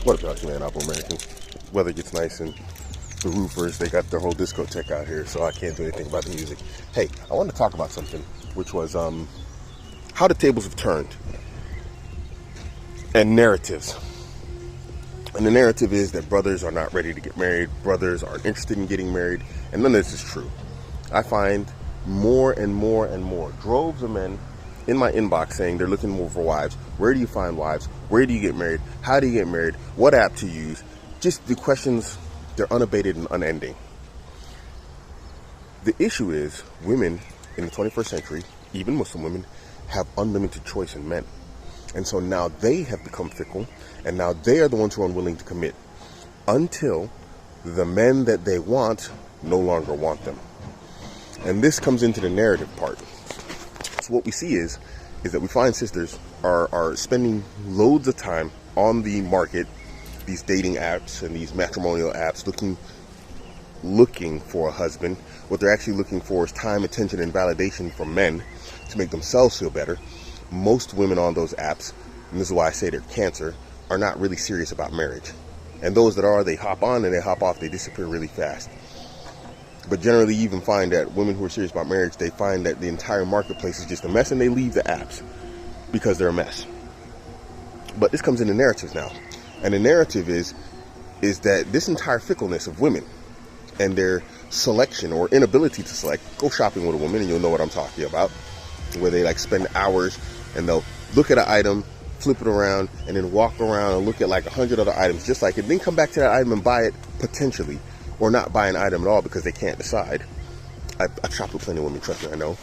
What up, y'all? Man, Abuamerican. Weather gets nice and the roofers, they got their whole discotheque out here, so I can't do anything about the music. Hey, I want to talk about something, which was how the tables have turned and narratives. And the narrative is that brothers are not ready to get married, brothers aren't interested in getting married, and none of this is true. I find more and more and more droves of men in my inbox saying they're looking more for wives. Where do you find wives? Where do you get married? How do you get married? What app to use? Just the questions, they're unabated and unending. The issue is women in the 21st century, even Muslim women, have unlimited choice in men. And so now they have become fickle, and now they are the ones who are unwilling to commit until the men that they want no longer want them. And this comes into the narrative part. So what we see is that we find sisters are spending loads of time on the market, these dating apps and these matrimonial apps, looking for a husband. What they're actually looking for is time, attention, and validation from men to make themselves feel better. Most women on those apps, and this is why I say they're cancer, are not really serious about marriage. And those that are, they hop on and they hop off, they disappear really fast. But generally, you even find that women who are serious about marriage, they find that the entire marketplace is just a mess and they leave the apps because they're a mess. But this comes into narratives now. And the narrative is that this entire fickleness of women and their selection or inability to select, go shopping with a woman and you'll know what I'm talking about, where they like spend hours and they'll look at an item, flip it around, and then walk around and look at like 100 other items just like it, then come back to that item and buy it potentially, or not buy an item at all because they can't decide. I've shopped with plenty of women, trust me, I know.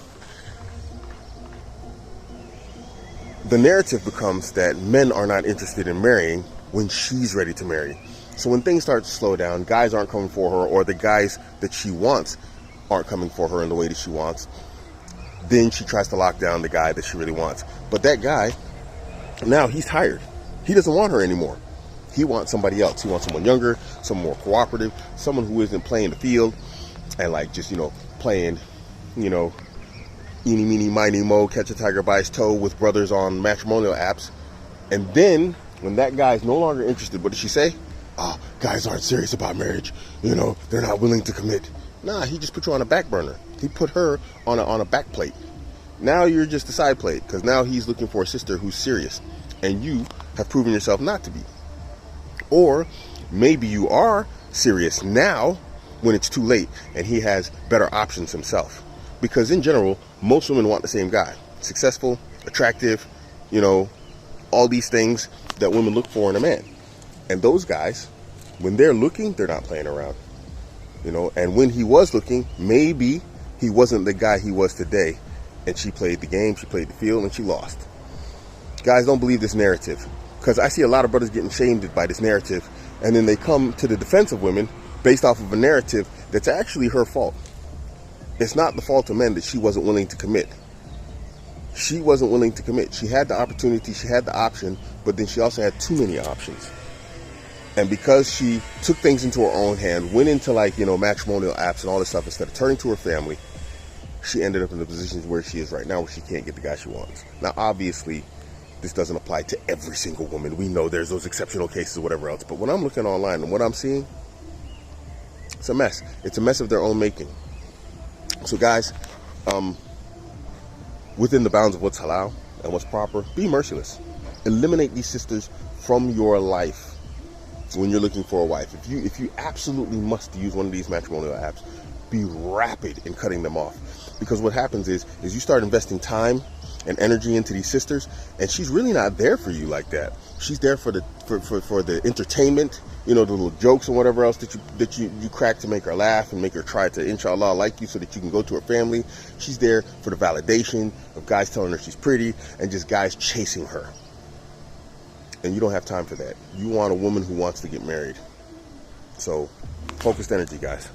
The narrative becomes that men are not interested in marrying when she's ready to marry. So when things start to slow down, guys aren't coming for her, or the guys that she wants aren't coming for her in the way that she wants, then she tries to lock down the guy that she really wants. But that guy, now he's tired. He doesn't want her anymore. He wants somebody else. He wants someone younger, someone more cooperative, someone who isn't playing the field and like just, playing, eeny, meeny, miny, mo, catch a tiger by his toe with brothers on matrimonial apps. And then when that guy's no longer interested, what does she say? Oh, guys aren't serious about marriage. They're not willing to commit. Nah, he just put you on a back burner. He put her on a back plate. Now you're just a side plate because now he's looking for a sister who's serious and you have proven yourself not to be. Or maybe you are serious now when it's too late and he has better options himself. Because in general, most women want the same guy. Successful, attractive, all these things that women look for in a man. And those guys, when they're looking, they're not playing around. And when he was looking, maybe he wasn't the guy he was today. And she played the game, she played the field, and she lost. Guys, don't believe this narrative. Because I see a lot of brothers getting shamed by this narrative, and then they come to the defense of women based off of a narrative that's actually her fault. It's not the fault of men that she wasn't willing to commit. She wasn't willing to commit. She had the opportunity, she had the option, but then she also had too many options. And because she took things into her own hand, went into matrimonial apps and all this stuff, instead of turning to her family, she ended up in the position where she is right now, where she can't get the guy she wants. Now, obviously, this doesn't apply to every single woman. We know there's those exceptional cases or whatever else. But when I'm looking online and what I'm seeing, it's a mess. It's a mess of their own making. So guys, within the bounds of what's halal and what's proper, be merciless. Eliminate these sisters from your life when you're looking for a wife. If you absolutely must use one of these matrimonial apps, be rapid in cutting them off. Because what happens is you start investing time and energy into these sisters, and she's really not there for you like that. She's there for the entertainment, the little jokes and whatever else that you crack to make her laugh and make her try to, inshallah, like you so that you can go to her family. She's there for the validation of guys telling her she's pretty and just guys chasing her. And you don't have time for that. You want a woman who wants to get married. So focused energy, guys.